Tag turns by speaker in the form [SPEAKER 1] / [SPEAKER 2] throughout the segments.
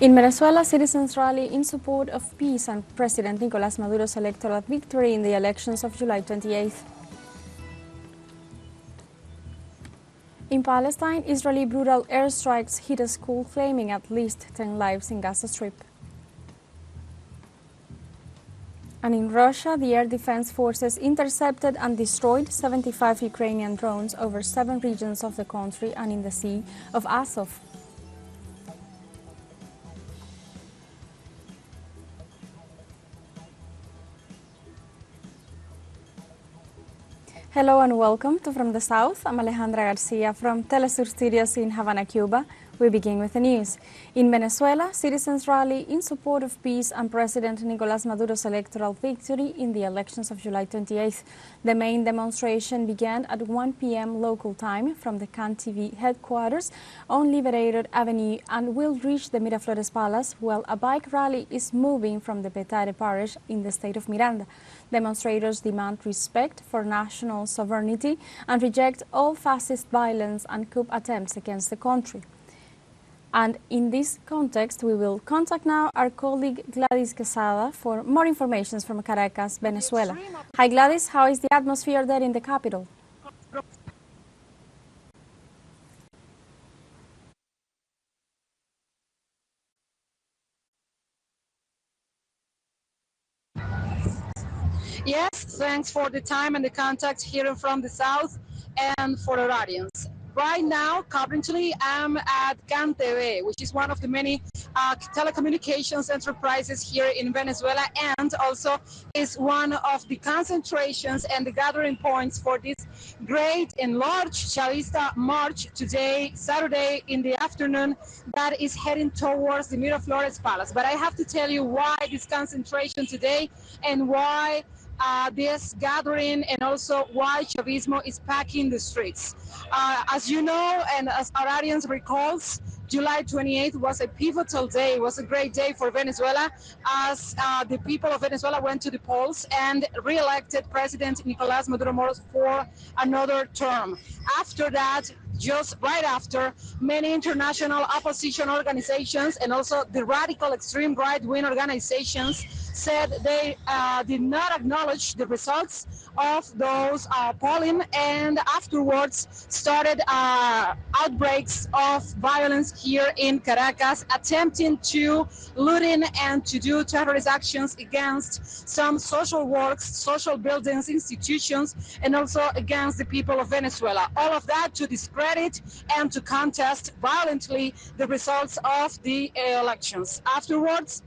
[SPEAKER 1] In Venezuela, citizens rally in support of peace and President Nicolas Maduro's electoral victory in the elections of July 28th. In Palestine, Israeli brutal airstrikes hit a school, claiming at least 10 lives in Gaza Strip. And in Russia, the air defense forces intercepted and destroyed 75 Ukrainian drones over 7 regions of the country and in the Sea of Azov. Hello and welcome to From the South. I'm Alejandra Garcia from teleSUR studios in Havana, Cuba. We begin with the news. In Venezuela, citizens rally in support of peace and President Nicolas Maduro's electoral victory in the elections of July 28th. The main demonstration began at 1 p.m. local time from the CAN TV headquarters on Liberator Avenue and will reach the Miraflores Palace, while a bike rally is moving from the Petare parish in the state of Miranda. Demonstrators demand respect for national sovereignty and reject all fascist violence and coup attempts against the country. And in this context, we will contact now our colleague Gladys Quesada for more information from Caracas, Venezuela. Hi Gladys, how is the atmosphere there in the capital?
[SPEAKER 2] Yes, thanks for the time and the contact here from the South and for our audience. Right now, currently, I'm at CAN TV, which is one of the many telecommunications enterprises here in Venezuela, and also is one of the concentrations and the gathering points for this great and large Chavista march today, Saturday in the afternoon, that is heading towards the Miraflores Palace. But I have to tell you why this concentration today and why this gathering, and also why Chavismo is packing the streets. As you know, and as our audience recalls, July 28th was a pivotal day, was a great day for Venezuela, as the people of Venezuela went to the polls and re-elected President Nicolas Maduro for another term. After that, just right after, many international opposition organizations and also the radical extreme right-wing organizations said they did not acknowledge the results of those polling, and afterwards started outbreaks of violence here in Caracas, attempting to looting and to do terrorist actions against some social works, social buildings, institutions, and also against the people of Venezuela. All of that to discredit and to contest violently the results of the elections. Afterwards,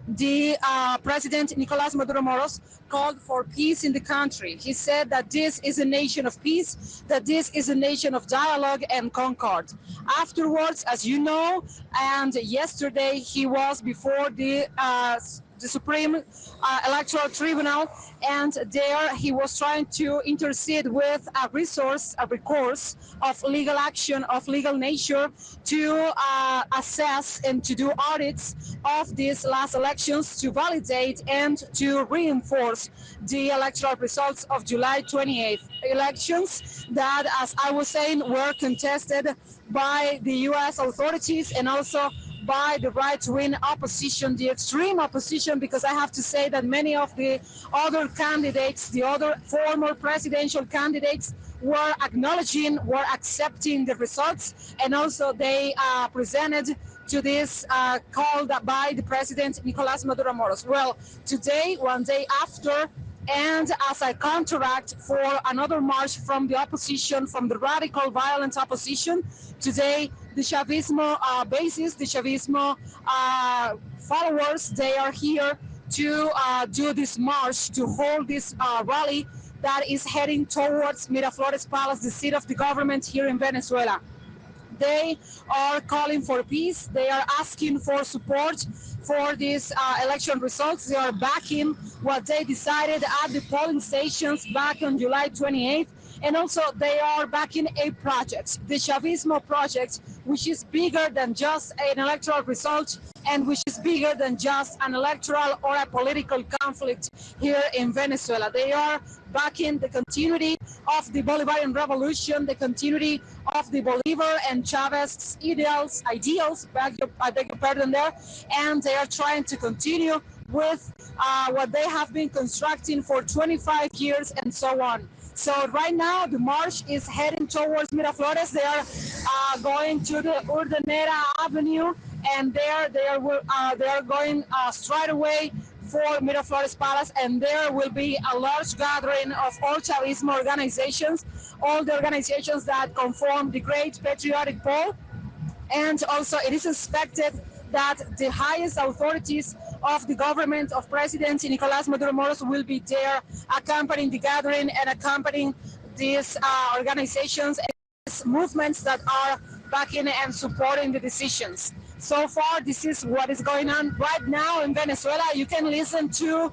[SPEAKER 2] the President Nicolas Maduro called for peace in the country. He said that this is a nation of peace, that this is a nation of dialogue and concord. Afterwards, as you know, and yesterday he was before the Supreme Electoral Tribunal, and there he was trying to intercede with a recourse of legal action of legal nature to assess and to do audits of these last elections, to validate and to reinforce the electoral results of July 28th elections that, as I was saying, were contested by the U.S. authorities and also by the right-wing opposition, the extreme opposition, because I have to say that many of the other candidates, the other former presidential candidates, were acknowledging, were accepting the results, and also they presented to this called by the President Nicolas Maduro. Well, today, one day after, and as a counteract for another march from the opposition, from the radical violent opposition, today the Chavismo basis, the Chavismo followers, they are here to do this march, to hold this rally that is heading towards Miraflores Palace, the seat of the government here in Venezuela. They are calling for peace. They are asking for support for these election results. They are backing what they decided at the polling stations back on July 28th. And also they are backing a project, the Chavismo project, which is bigger than just an electoral result and which is bigger than just an electoral or a political conflict here in Venezuela. They are backing the continuity of the Bolivarian revolution, the continuity of the Bolivar and Chavez ideals, I beg your pardon there, and they are trying to continue with what they have been constructing for 25 years and so on. So right now the march is heading towards Miraflores. They are going to the Urdanera Avenue, and they are going straight away for Miraflores Palace, and there will be a large gathering of all Chavismo organizations, all the organizations that conform the Great Patriotic Pole. And also it is expected that the highest authorities of the government of President Nicolas Maduro will be there accompanying the gathering and accompanying these organizations and these movements that are backing and supporting the decisions. So far, this is what is going on right now in Venezuela. You can listen to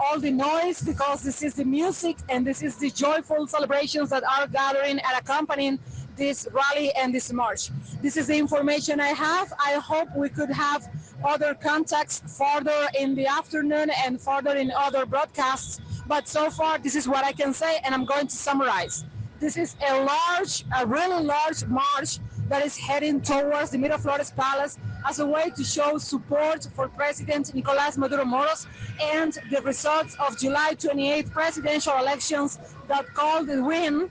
[SPEAKER 2] all the noise because this is the music and this is the joyful celebrations that are gathering and accompanying this rally and this march. This is the information I have. I hope we could have other contacts further in the afternoon and further in other broadcasts. But so far, this is what I can say, and I'm going to summarize. This is a really large march that is heading towards the Miraflores Palace as a way to show support for President Nicolas Maduro Moros and the results of July 28th presidential elections that called the win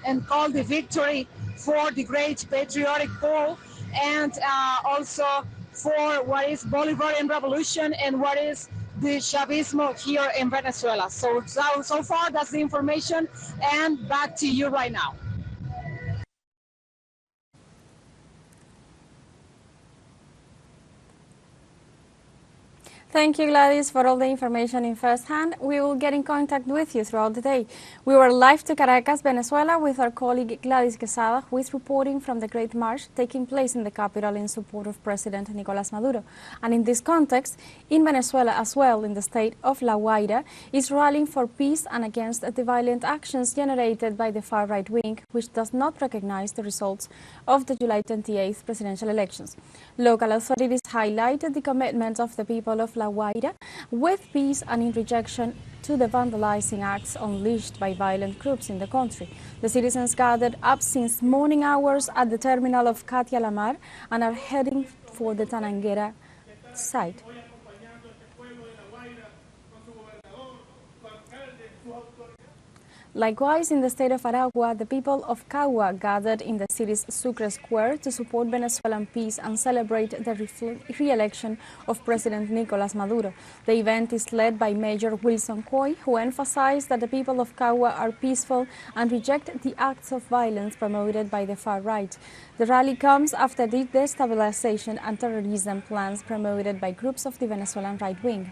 [SPEAKER 2] and called the victory for the Great Patriotic Pole, and also for what is Bolivarian revolution and what is the Chavismo here in Venezuela. So far, that's the information, and back to you right now.
[SPEAKER 1] Thank you, Gladys, for all the information in first hand. We will get in contact with you throughout the day. We were live to Caracas, Venezuela, with our colleague Gladys Quesada, who is reporting from the Great March taking place in the capital in support of President Nicolas Maduro. And in this context, in Venezuela as well, in the state of La Guaira, is rallying for peace and against the violent actions generated by the far-right wing, which does not recognize the results of the July 28th presidential elections. Local authorities highlighted the commitment of the people of La Guaira with peace and in rejection to the vandalizing acts unleashed by violent groups in the country. The citizens gathered up since morning hours at the terminal of Katia Lamar and are heading for the Tananguera site. Likewise, in the state of Aragua, the people of Cagua gathered in the city's Sucre Square to support Venezuelan peace and celebrate the re-election of President Nicolas Maduro. The event is led by Mayor Wilson Coy, who emphasized that the people of Cagua are peaceful and reject the acts of violence promoted by the far right. The rally comes after the destabilization and terrorism plans promoted by groups of the Venezuelan right wing.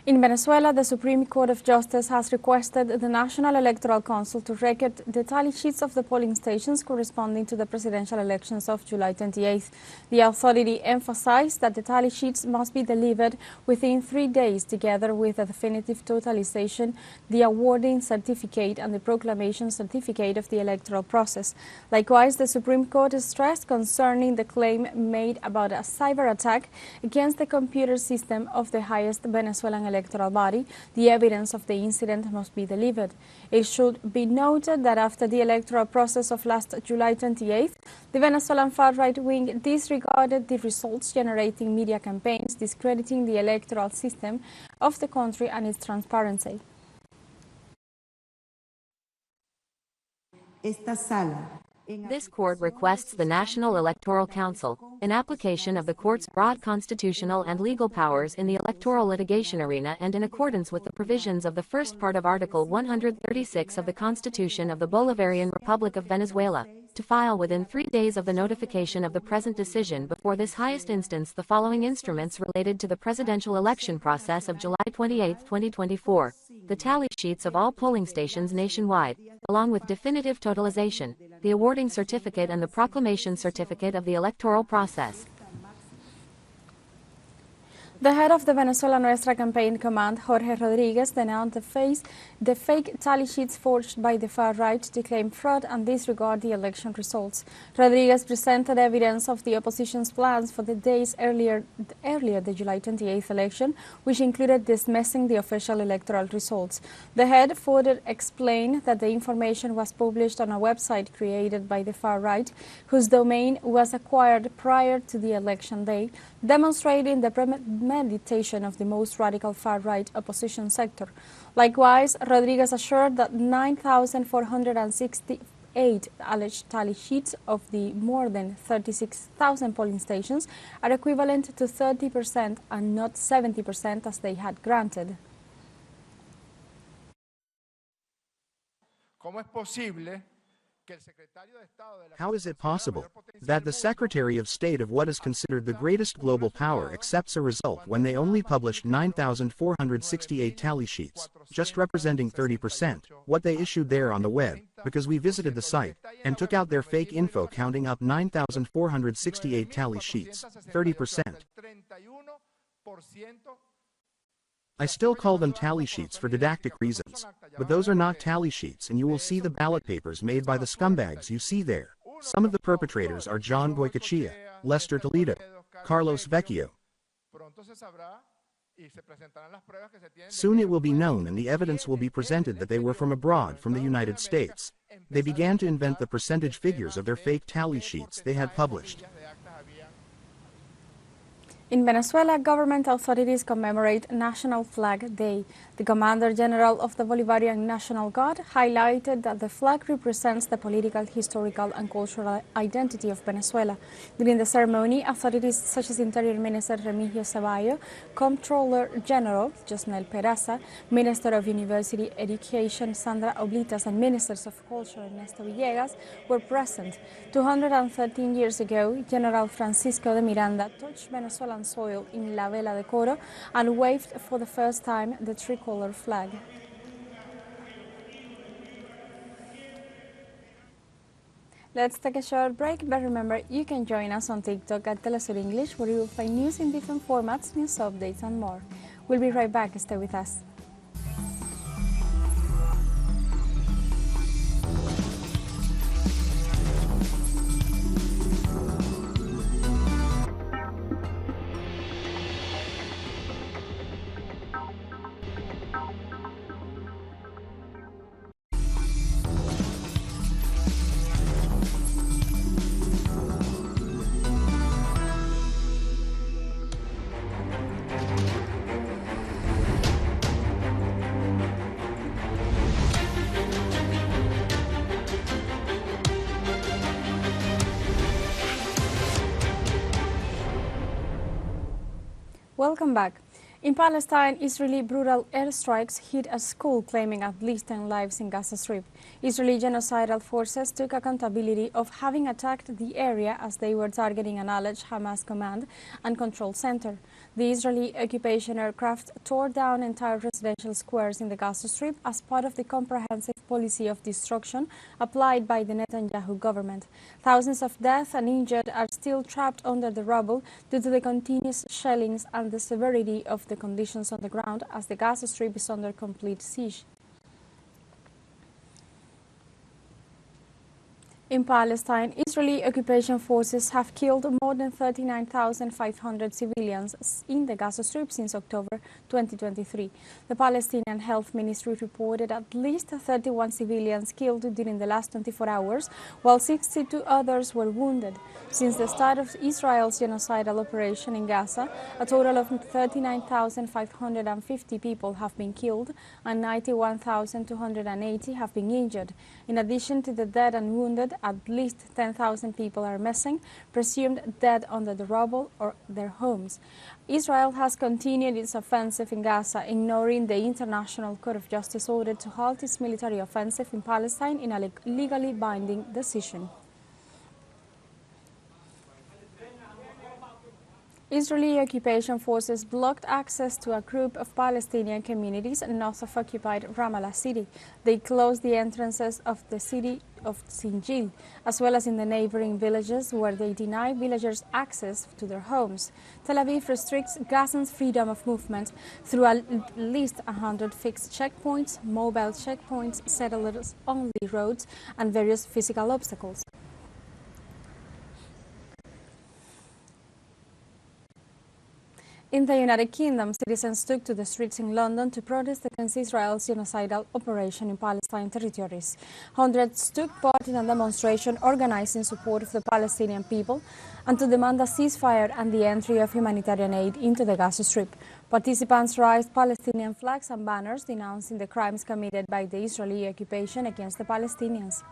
[SPEAKER 1] In Venezuela, the Supreme Court of Justice has requested the National Electoral Council to record the tally sheets of the polling stations corresponding to the presidential elections of July 28th. The authority emphasized that the tally sheets must be delivered within 3 days, together with a definitive totalization, the awarding certificate, and the proclamation certificate of the electoral process. Likewise, the Supreme Court stressed concerning the claim made about a cyber attack against the computer system of the highest Venezuelan electoral body, the evidence of the incident must be delivered. It should be noted that after the electoral process of last July 28th, the Venezuelan far-right wing disregarded the results, generating media campaigns discrediting the electoral system of the country and its transparency.
[SPEAKER 3] This court requests the National Electoral Council, in application of the court's broad constitutional and legal powers in the electoral litigation arena and in accordance with the provisions of the first part of Article 136 of the Constitution of the Bolivarian Republic of Venezuela, to file within 3 days of the notification of the present decision before this highest instance the following instruments related to the presidential election process of July 28, 2024. The tally sheets of all polling stations nationwide, along with definitive totalization, the awarding certificate and the proclamation certificate of the electoral process.
[SPEAKER 1] The head of the Venezuela Nuestra campaign command, Jorge Rodriguez, denounced the fake tally sheets forged by the far right to claim fraud and disregard the election results. Rodriguez presented evidence of the opposition's plans for the days earlier the July 28th election, which included dismissing the official electoral results. The head further explained that the information was published on a website created by the far right, whose domain was acquired prior to the election day, demonstrating the premeditation of the most radical far-right opposition sector. Likewise, Rodriguez assured that 9,468 alleged tally sheets of the more than 36,000 polling stations are equivalent to 30% and not 70% as they had granted.
[SPEAKER 4] How is it possible that the Secretary of State of what is considered the greatest global power accepts a result when they only published 9,468 tally sheets, just representing 30%, what they issued there on the web, because we visited the site, and took out their fake info counting up 9,468 tally sheets, 30%. I still call them tally sheets for didactic reasons, but those are not tally sheets, and you will see the ballot papers made by the scumbags you see there. Some of the perpetrators are John Goycochea, Lester Toledo, Carlos Vecchio. Soon it will be known and the evidence will be presented that they were from abroad, from the United States. They began to invent the percentage figures of their fake tally sheets they had published.
[SPEAKER 1] In Venezuela, government authorities commemorate National Flag Day. The Commander-General of the Bolivarian National Guard highlighted that the flag represents the political, historical, and cultural identity of Venezuela. During the ceremony, authorities such as Interior Minister Remigio Ceballo, Comptroller General Josnel Peraza, Minister of University Education Sandra Oblitas, and Ministers of Culture Ernesto Villegas were present. 213 years ago, General Francisco de Miranda touched Venezuelan soil in La Vela de Coro and waved for the first time the tricolor flag. Let's take a short break, but remember you can join us on TikTok at teleSUR English, where you will find news in different formats, news updates and more. We'll be right back, stay with us. Welcome back. In Palestine, Israeli brutal airstrikes hit a school, claiming at least 10 lives in Gaza Strip. Israeli genocidal forces took accountability of having attacked the area as they were targeting an alleged Hamas command and control center. The Israeli occupation aircraft tore down entire residential squares in the Gaza Strip as part of the comprehensive policy of destruction applied by the Netanyahu government. Thousands of deaths and injured are still trapped under the rubble due to the continuous shellings and the severity of the conditions on the ground as the Gaza Strip is under complete siege. In Palestine, Israeli occupation forces have killed more than 39,500 civilians in the Gaza Strip since October 2023. The Palestinian Health Ministry reported at least 31 civilians killed during the last 24 hours, while 62 others were wounded. Since the start of Israel's genocidal operation in Gaza, a total of 39,550 people have been killed and 91,280 have been injured. In addition to the dead and wounded, at least 10,000 people are missing, presumed dead under the rubble or their homes. Israel has continued its offensive in Gaza, ignoring the International Court of Justice order to halt its military offensive in Palestine in a legally binding decision. Israeli occupation forces blocked access to a group of Palestinian communities north of occupied Ramallah city. They closed the entrances of the city of Sinjil, as well as in the neighboring villages, where they deny villagers access to their homes. Tel Aviv restricts Gazans' freedom of movement through at least 100 fixed checkpoints, mobile checkpoints, settlers-only roads, and various physical obstacles. In the United Kingdom, citizens took to the streets in London to protest against Israel's genocidal operation in Palestine territories. Hundreds took part in a demonstration organized in support of the Palestinian people and to demand a ceasefire and the entry of humanitarian aid into the Gaza Strip. Participants raised Palestinian flags and banners denouncing the crimes committed by the Israeli occupation against the Palestinians.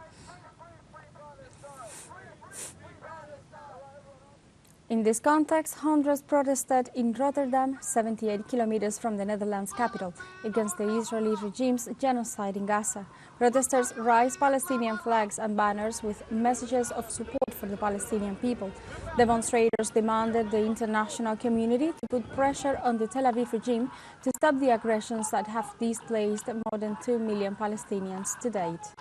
[SPEAKER 1] In this context, hundreds protested in Rotterdam, 78 kilometers from the Netherlands capital, against the Israeli regime's genocide in Gaza. Protesters raised Palestinian flags and banners with messages of support for the Palestinian people. Demonstrators demanded the international community to put pressure on the Tel Aviv regime to stop the aggressions that have displaced more than 2 million Palestinians to date.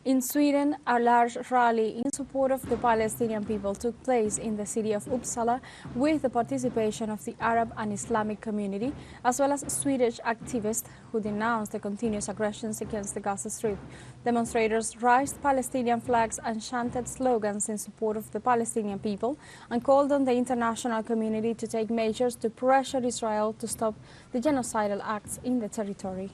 [SPEAKER 1] In Sweden, a large rally in support of the Palestinian people took place in the city of Uppsala with the participation of the Arab and Islamic community, as well as Swedish activists who denounced the continuous aggressions against the Gaza Strip. Demonstrators raised Palestinian flags and chanted slogans in support of the Palestinian people and called on the international community to take measures to pressure Israel to stop the genocidal acts in the territory.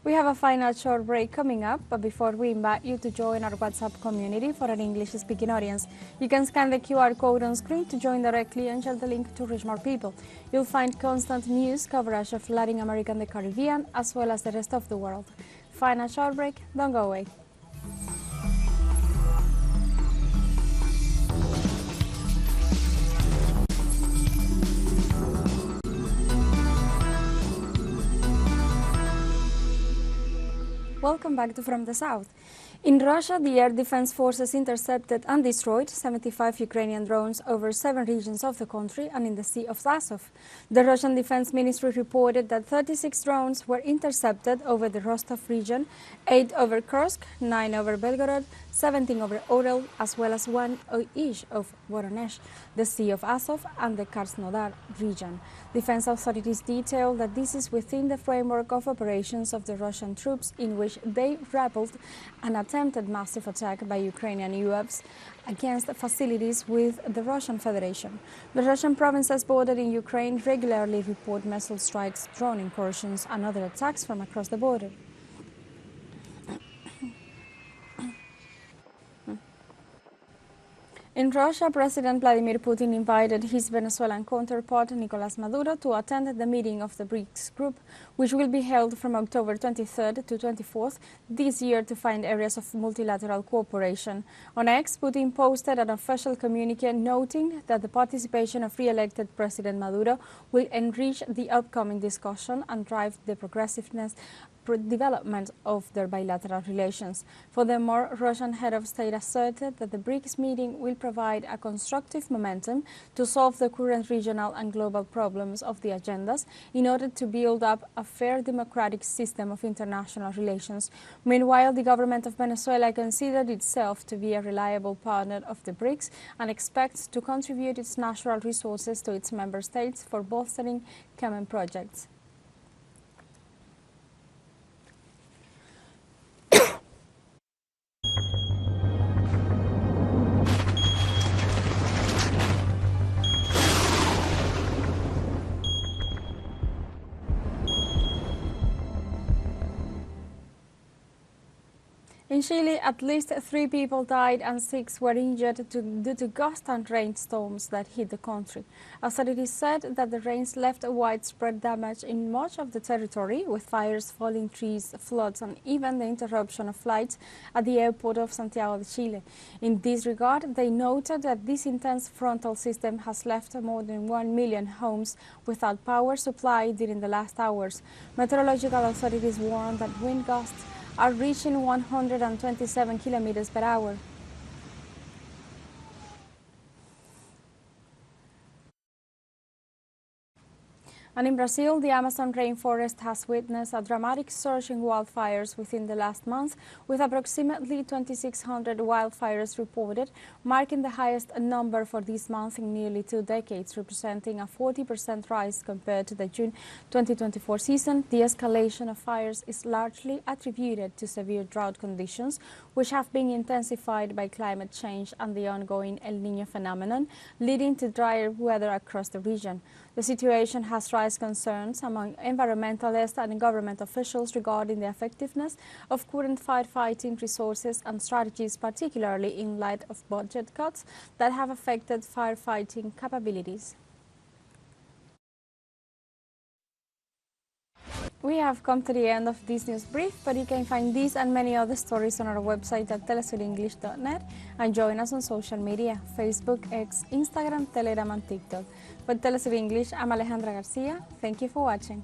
[SPEAKER 1] We have a final short break coming up, but before we invite you to join our WhatsApp community for an English-speaking audience, you can scan the QR code on screen to join directly and share the link to reach more people. You'll find constant news coverage of Latin America and the Caribbean, as well as the rest of the world. Final short break, don't go away. Welcome back to From the South. In Russia, the air defense forces intercepted and destroyed 75 Ukrainian drones over 7 regions of the country and in the Sea of Azov. The Russian Defense Ministry reported that 36 drones were intercepted over the Rostov region, 8 over Kursk, 9 over Belgorod, 17 over Orel, as well as 1 each of Voronezh, the Sea of Azov, and the Krasnodar region. Defense authorities detailed that this is within the framework of operations of the Russian troops, in which they repelled an attempted massive attack by Ukrainian UAVs against facilities with the Russian Federation. The Russian provinces bordered in Ukraine regularly report missile strikes, drone incursions, and other attacks from across the border. In Russia, President Vladimir Putin invited his Venezuelan counterpart, Nicolas Maduro, to attend the meeting of the BRICS group, which will be held from October 23rd to 24th this year to find areas of multilateral cooperation. On X, Putin posted an official communique noting that the participation of re-elected President Maduro will enrich the upcoming discussion and drive the progressiveness development of their bilateral relations. Furthermore, Russian head of state asserted that the BRICS meeting will provide a constructive momentum to solve the current regional and global problems of the agendas in order to build up a fair democratic system of international relations. Meanwhile, the government of Venezuela considered itself to be a reliable partner of the BRICS and expects to contribute its natural resources to its member states for bolstering common projects. In Chile, at least 3 people died and 6 were injured due to gust and rainstorms that hit the country. Authorities said that the rains left widespread damage in much of the territory, with fires, falling trees, floods, and even the interruption of flights at the airport of Santiago de Chile. In this regard, they noted that this intense frontal system has left more than 1 million homes without power supply during the last hours. Meteorological authorities warned that wind gusts are reaching 127 kilometers per hour. And in Brazil, the Amazon rainforest has witnessed a dramatic surge in wildfires within the last month, with approximately 2,600 wildfires reported, marking the highest number for this month in nearly 2 decades, representing a 40% rise compared to the June 2024 season. The escalation of fires is largely attributed to severe drought conditions, which have been intensified by climate change and the ongoing El Niño phenomenon, leading to drier weather across the region. The situation has raised concerns among environmentalists and government officials regarding the effectiveness of current firefighting resources and strategies, particularly in light of budget cuts that have affected firefighting capabilities. We have come to the end of this news brief, but you can find these and many other stories on our website at telesurenglish.net and join us on social media, Facebook, X, Instagram, Telegram and TikTok. For Telesur English, I'm Alejandra Garcia. Thank you for watching.